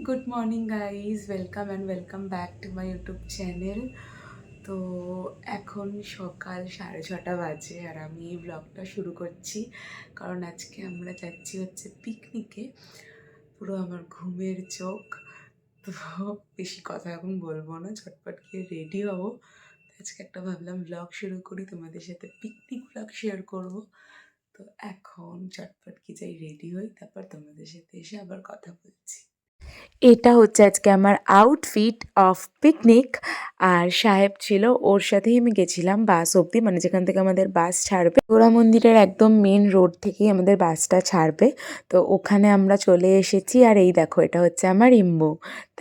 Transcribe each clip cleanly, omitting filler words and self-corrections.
Good morning guys, welcome and welcome back to my YouTube channel. তো এখন সকাল 6:30 বাজে আর আমি এই ব্লগটা শুরু করছি কারণ আজকে আমরা যাচ্ছি হচ্ছে পিকনিকে। পুরো আমার ঘুমের চোখ। তো বেশি কথা এখন বলবো না, ঝটপট গিয়ে রেডি হবো। আজকে একটা ভাবলাম ব্লগ শুরু করি, তোমাদের সাথে পিকনিক ব্লগ শেয়ার করব। তো এখন চটপট কি যাই রেডি হই, তারপর তোমাদের সাথে এসে আবার কথা বলছি। এটা হচ্ছে আজকে আমার আউটফিট অফ পিকনিক। আর সাহেব ছিল, ওর সাথেই আমি গেছিলাম বাস অবধি, মানে যেখান থেকে আমাদের বাস ছাড়বে গোরা মন্দিরের একদম মেন রোড থেকেই আমাদের বাসটা ছাড়বে। তো ওখানে আমরা চলে এসেছি আর এই দেখো এটা হচ্ছে আমার ইম্মু।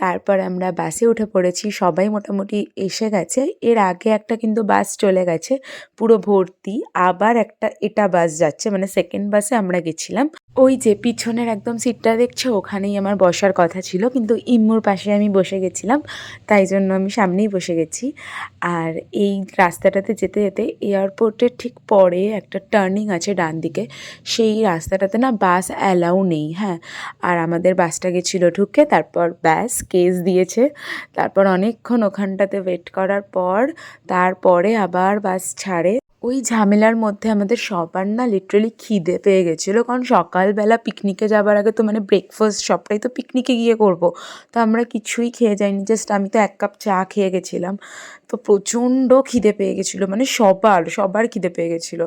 তারপর আমরা বাসে উঠে পড়েছি, সবাই মোটামুটি এসে গেছে। এর আগে একটা কিন্তু বাস চলে গেছে পুরো ভর্তি, আবার একটা এটা বাস যাচ্ছে, মানে সেকেন্ড বাসে আমরা গেছিলাম। ওই যে পিছনের একদম সিটটা দেখছো, ওখানেই আমার বসার কথা ছিল, কিন্তু ইম্মুর পাশে আমি বসে গেছিলাম, তাই জন্য আমি সামনেই বসে গেছি। আর এই রাস্তাটাতে যেতে যেতে এয়ারপোর্টের ঠিক পরে একটা টার্নিং আছে ডান দিকে, সেই রাস্তাটাতে না বাস অ্যালাউ নেই। হ্যাঁ, আর আমাদের বাসটা গেছিলো ঢুকে, তারপর ব্যাস কেস দিয়েছে। তারপর অনেকক্ষণ ওখানটাতে ওয়েট করার পর তারপরে আবার বাস ছাড়ে। ওই ঝামেলার মধ্যে আমাদের সবার না লিটারেলি খিদে পেয়ে গেছিলো, কারণ সকালবেলা পিকনিকে যাবার আগে তো মানে ব্রেকফাস্ট সবটাই তো পিকনিকে গিয়ে করব। তো আমরা কিছুই খেয়ে যাইনি, জাস্ট আমি তো 1 কাপ চা খেয়ে গেছিলাম। তো প্রচণ্ড খিদে পেয়ে গেছিলো, মানে সবার খিদে পেয়ে গেছিলো।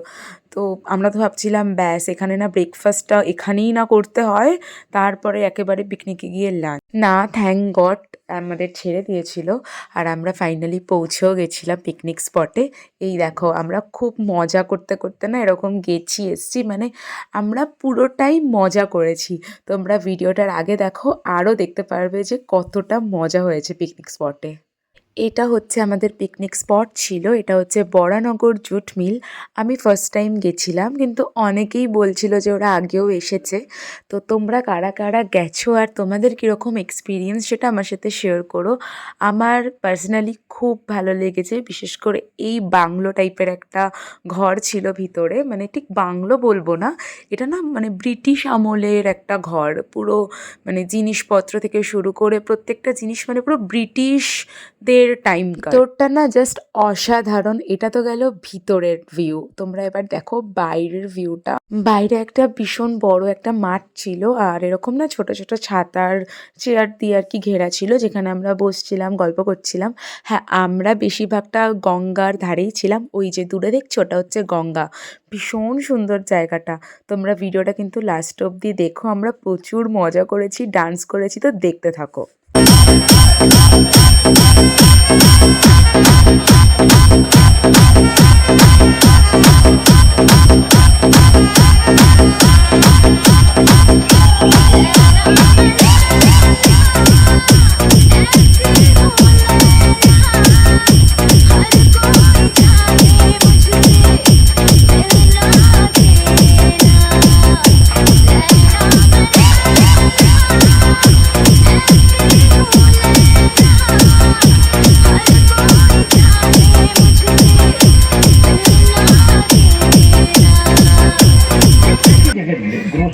তো আমরা তো ভাবছিলাম ব্যাস এখানে না ব্রেকফাস্টটা এখানেই না করতে হয়, তারপরে একেবারে পিকনিকে গিয়ে লাঞ্চ। না, থ্যাংক গড আমাদের ছেড়ে দিয়েছিল আর আমরা ফাইনালি পৌঁছেও গেছিলাম পিকনিক স্পটে। এই দেখো আমরা খুব মজা করতে করতে না এরকম গেছি এসছি, মানে আমরা পুরোটাই মজা করেছি। তোমরা ভিডিওটার আগে দেখো, আরও দেখতে পারবে যে কতটা মজা হয়েছে পিকনিক স্পটে। এটা হচ্ছে আমাদের পিকনিক স্পট ছিল, এটা হচ্ছে বরানগর জুট মিল। আমি ফার্স্ট টাইম গেছিলাম, কিন্তু অনেকেই বলছিল যে ওরা আগেও এসেছে। তো তোমরা কারা কারা গেছো আর তোমাদের কীরকম এক্সপিরিয়েন্স সেটা আমার সাথে শেয়ার করো। আমার পার্সোনালি খুব ভালো লেগেছে, বিশেষ করে এই বাংলো টাইপের একটা ঘর ছিল ভিতরে, মানে ঠিক বাংলো বলবো না, এটা না মানে ব্রিটিশ আমলের একটা ঘর। পুরো মানে জিনিসপত্র থেকে শুরু করে প্রত্যেকটা জিনিস মানে পুরো ব্রিটিশদের টাইমকার। ভিতরটা না জাস্ট অসাধারণ। এটা তো গেল ভিতরের ভিউ, তোমরা এবার দেখো বাইরের ভিউটা। বাইরে একটা ভীষণ বড় একটা মাঠ ছিল, আর এরকম না ছোট ছোট ছাতার চেয়ার দিয়ে আর কি ঘেরা ছিল, যেখানে আমরা বসছিলাম, গল্প করছিলাম। হ্যাঁ, আমরা বেশিরভাগটা গঙ্গার ধারেই ছিলাম। ওই যে দূরে দেখছো ওটা হচ্ছে গঙ্গা, ভীষণ সুন্দর জায়গাটা। তোমরা ভিডিওটা কিন্তু লাস্ট অবধি দেখো, আমরা প্রচুর মজা করেছি, ডান্স করেছি, তো দেখতে থাকো।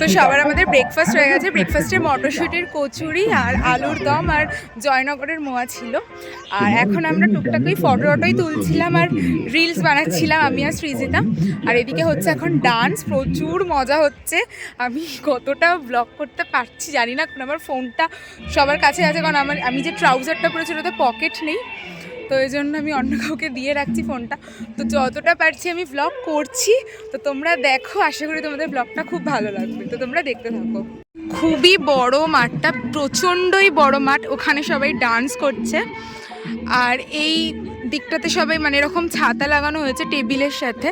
তো সবার আমাদের ব্রেকফাস্ট হয়ে গেছে। ব্রেকফাস্টে মটরশুঁটির কচুরি আর আলুর দম আর জয়নগরের মোয়া ছিল। আর এখন আমরা টুকটাক ওই ফটোই তুলছিলাম আর রিলস বানাচ্ছিলাম আমি আর সৃজিতা। আর এদিকে হচ্ছে এখন ডান্স, প্রচুর মজা হচ্ছে। আমি কতটা ব্লগ করতে পারছি জানি না, কারণ আমার ফোনটা সবার কাছে আছে, কারণ আমি যে ট্রাউজারটা পরেছি ওটাতে পকেট নেই, তো এই জন্য আমি অন্য কাউকে দিয়ে রাখছি ফোনটা। তো যতটা পারছি আমি ব্লগ করছি, তো তোমরা দেখো, আশা করি তোমাদের ব্লগটা খুব ভালো লাগবে, তো তোমরা দেখতে থাকো। খুবই বড় মাঠটা, প্রচণ্ডই বড় মাঠ, ওখানে সবাই ডান্স করছে। আর এই দিকটাতে সবাই মানে এরকম ছাতা লাগানো হয়েছে টেবিলের সাথে।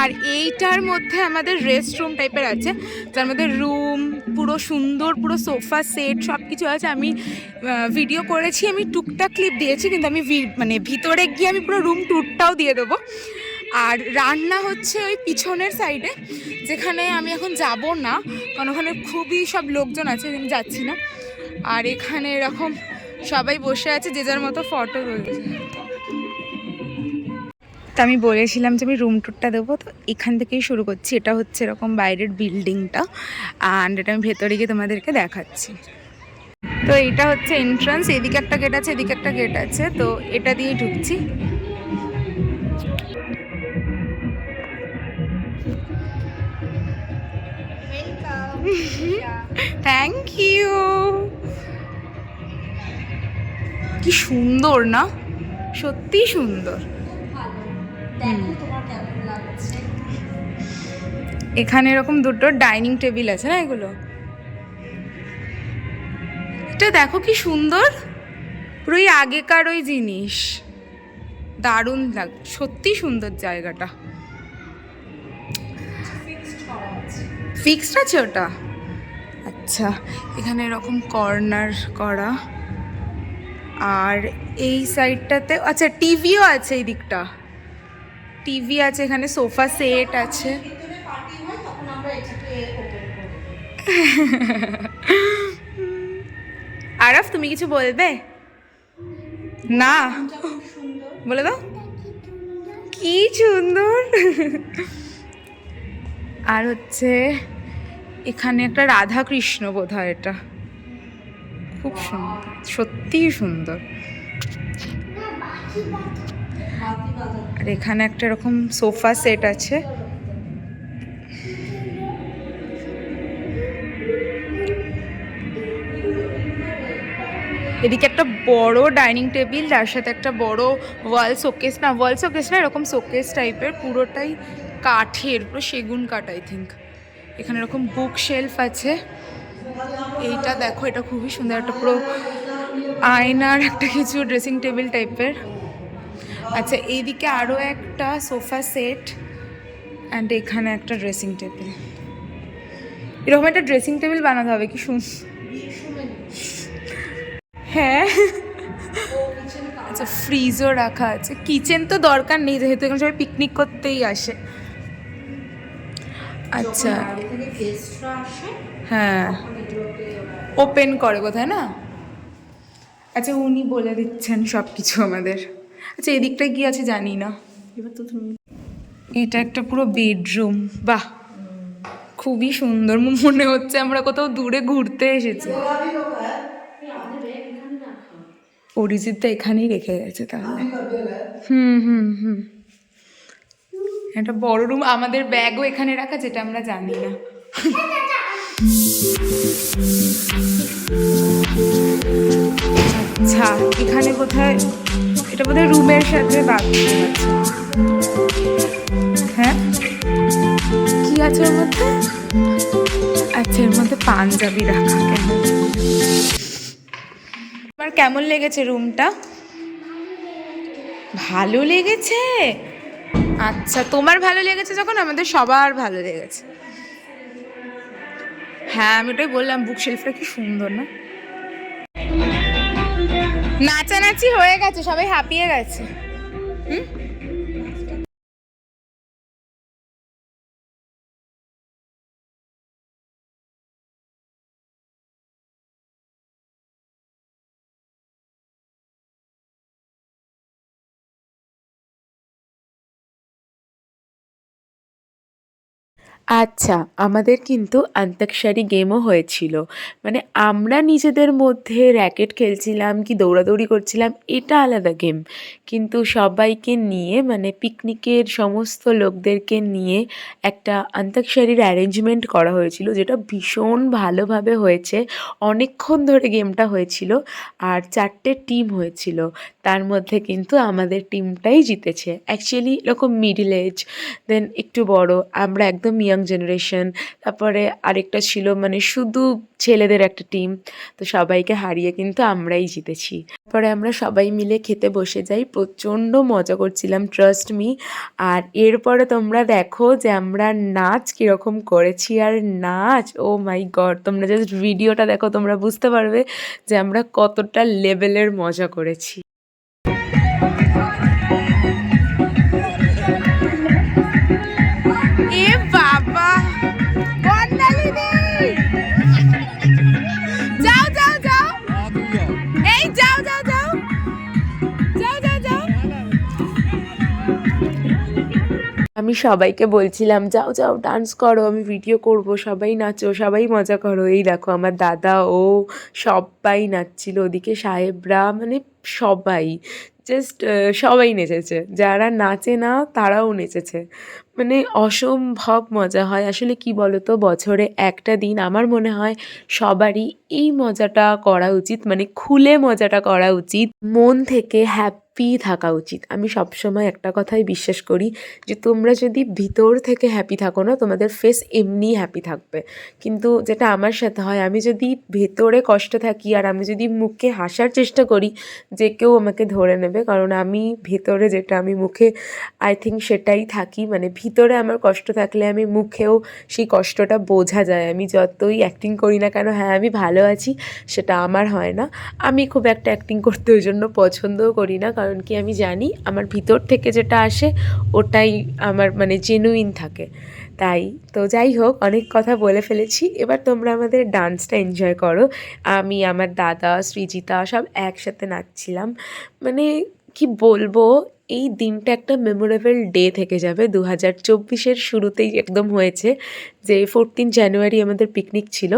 আর এইটার মধ্যে আমাদের রেস্ট রুম টাইপের আছে, যার মধ্যে রুম পুরো সুন্দর, পুরো সোফা সেট সব কিছু আছে। আমি ভিডিও করেছি, আমি টুকটাক ক্লিপ দিয়েছি, কিন্তু আমি মানে ভিতরে গিয়ে আমি পুরো রুম ট্যুরটাও দিয়ে দেবো। আর রান্না হচ্ছে ওই পিছনের সাইডে, যেখানে আমি এখন যাব না, কারণ ওখানে খুবই সব লোকজন আছে, আমি যাচ্ছি না। আর এখানে এরকম সবাই বসে আছে, যে যার মতো ফটো তুলছে। তো আমি বলেছিলাম যে আমি রুম ট্যুরটা দেবো, তো এখান থেকেই শুরু করছি। এটা হচ্ছে এরকম বাইরের বিল্ডিংটা, অ্যান্ড এটা আমি ভেতরে গিয়ে তোমাদেরকে দেখাচ্ছি। তো এটা হচ্ছে এন্ট্রান্স, এদিকে একটা গেট আছে, এদিকে একটা গেট আছে, তো এটা দিয়ে ঢুকছি। Thank you. কি সুন্দর না, সত্যি সুন্দর। এখানে এরকম দুটো ডাইনিং টেবিল আছে না, এগুলো এটা দেখো কি সুন্দর, পুরোই আগেকার ওই জিনিস, দারুণ লাগে, সত্যি সুন্দর জায়গাটা। ফিক্সড আছে ওটা, আচ্ছা। এখানে এরকম কর্নার করা, আর এই সাইডটাতে আচ্ছা টিভিও আছে, এই দিকটা টিভি আছে, এখানে সোফা সেট আছে। আরফ তুমি কিছু বলবে? না, বলে দাও। কি সুন্দর। আর হচ্ছে এখানে একটা রাধা কৃষ্ণ বোধ হয়, এটা খুব সুন্দর, সত্যিই সুন্দর। আর এখানে একটা এরকম সোফা সেট আছে। এদিকে একটা বড় ডাইনিং টেবিল, তার সাথে একটা বড় ওয়াল শোকেস, না ওয়াল শোকেস না, এরকম শোকেস টাইপের, পুরোটাই কাঠের, পুরো সেগুন কাঠ আই থিঙ্ক। এখানে এরকম বুক শেলফ আছে। এইটা দেখো, এটা খুবই সুন্দর, একটা পুরো আয়নার একটা কিছু ড্রেসিং টেবিল টাইপের। আচ্ছা এইদিকে আরও একটা সোফা সেট, অ্যান্ড এখানে একটা ড্রেসিং টেবিল। এরকম একটা ড্রেসিং টেবিল বানাতে হবে, কি সুন্দর। হ্যাঁ, আচ্ছা ফ্রিজও রাখা আছে। কিচেন তো দরকার নেই, যেহেতু এখানে সবাই পিকনিক করতেই আসে। আচ্ছা হ্যাঁ, ওপেন করে কোথায় না। আচ্ছা উনি বলে দিচ্ছেন সব কিছু আমাদের। আচ্ছা এদিকটায় কি আছে জানি না। এবার তো তুমি, এটা একটা পুরো বেডরুম, বাহ খুবই সুন্দর, মনে হচ্ছে আমরা কোথাও দূরে ঘুরতে এসেছি। অরিজিৎটা এখানেই রেখে গেছে তাহলে। হুম হুম হুম, একটা বড় রুম, আমাদের ব্যাগও এখানে রাখা, যেটা আমরা জানি না। আচ্ছা এখানে কোথায়, এটা বোধহয় রুমের সাথে বাথরুম আছে। হ্যাঁ কি আছে ওর মধ্যে? আচ্ছা এর মধ্যে পাঞ্জাবি রাখা। কেন, তোমার কেমন লেগেছে রুমটা? ভালো লেগেছে। আচ্ছা তোমার ভালো লেগেছে যখন, আমাদের সবার ভালো লেগেছে। হ্যাঁ আমি ওটাই বললাম, বুক শেলফটা কি সুন্দর না। নাচানাচি হয়ে গেছে, সবাই হাঁপিয়ে গেছে। হুম, আচ্ছা আমাদের কিন্তু অন্তাক্ষরী গেমও হয়েছিল, মানে আমরা নিজেদের মধ্যে র্যাকেট খেলছিলাম কি দৌড়াদৌড়ি করছিলাম, এটা আলাদা গেম, কিন্তু সবাইকে নিয়ে মানে পিকনিকের সমস্ত লোকদেরকে নিয়ে একটা অন্তাক্ষরীর অ্যারেঞ্জমেন্ট করা হয়েছিল, যেটা ভীষণ ভালোভাবে হয়েছে। অনেকক্ষণ ধরে গেমটা হয়েছিল, আর 4টে টিম হয়েছিল, তার মধ্যে কিন্তু আমাদের টিমটাই জিতেছে। অ্যাকচুয়ালি এরকম মিডল এজ, দেন একটু বড়, আমরা একদম ইয়াং জেনারেশন, তারপরে আরেকটা ছিল মানে শুধু ছেলেদের একটা টিম, তো সবাইকে হারিয়ে কিন্তু আমরাই জিতেছি। তারপরে আমরা সবাই মিলে খেতে বসে যাই, প্রচণ্ড মজা করছিলাম, ট্রাস্ট মি। আর এরপরে তোমরা দেখো যে আমরা নাচ কীরকম করেছি, আর নাচ ও মাই গড, তোমরা জাস্ট ভিডিওটা দেখো, তোমরা বুঝতে পারবে যে আমরা কতটা লেভেলের মজা করেছি। এ বাবা, যাও যাও যাও, এই যাও যাও যাও যাও যাও যাও। আমি আমি সবাইকে বলছিলাম যাও যাও ডান্স করো, আমি ভিডিও করব, সবাই নাচো, সবাই মজা করো। এই দেখো আমার দাদা ও সবাই নাচছিল, ওদিকে সাহেবরা, মানে সবাই জাস্ট সবাই নেচেছে, যারা নাচে না তারাও নেচেছে। মানে অসম্ভব মজা হয়। আসলে কি বলতো, বছরে একটা দিন আমার মনে হয় সবারই এই মজাটা করা উচিত, মানে খুলে মজাটা করা উচিত, মন থেকে হ্যাপি থাকা উচিত। আমি সবসময় একটা কথাই বিশ্বাস করি যে তোমরা যদি ভিতর থেকে হ্যাপি থাকো না, তোমাদের ফেস এমনি হ্যাপি থাকবে। কিন্তু যেটা আমার সাথে হয়, আমি যদি ভেতরে কষ্ট থাকি আর আমি যদি মুখে হাসার চেষ্টা করি, যে কেউ আমাকে ধরে নেবে, কারণ আমি ভেতরে যেটা আমি মুখে আই থিঙ্ক সেটাই থাকি। মানে ভিতরে আমার কষ্ট থাকলে আমি মুখেও সেই কষ্টটা বোঝা যায়। আমি যতই অ্যাক্টিং করি না কেন, হ্যাঁ আমি ভালো আছি, সেটা আমার হয় না। আমি খুব একটা অ্যাক্টিং করতে ওই জন্য পছন্দও করি না, কারণ কি আমি জানি আমার ভিতর থেকে যেটা আসে ওটাই আমার মানে জেনুইন থাকে। তাই তো যাই হোক, অনেক কথা বলে ফেলেছি, এবার তোমরা আমাদের ডান্সটা এনজয় করো। আমি, আমার দাদা, সৃজিতা সব একসাথে নাচছিলাম। মানে কি বলবো, এই দিনটা একটা মেমোরেবল ডে থেকে যাবে। 2024-এর শুরুতেই একদম হয়েছে, যে 14 জানুয়ারি আমাদের পিকনিক ছিল।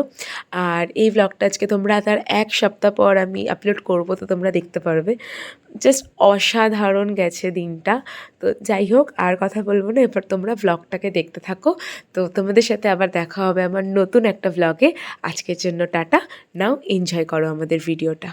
আর এই ব্লগটা আজকে তোমরা তার এক সপ্তাহ পর আমি আপলোড করব, তো তোমরা দেখতে পারবে। জাস্ট অসাধারণ গেছে দিনটা। তো যাই হোক, আর কথা বলবো না, এবার তোমরা ব্লগটাকে দেখতে থাকো। তো তোমাদের সাথে আবার দেখা হবে আমার নতুন একটা ব্লগে। আজকের জন্য টাটা, নাও এনজয় করো আমাদের ভিডিওটা।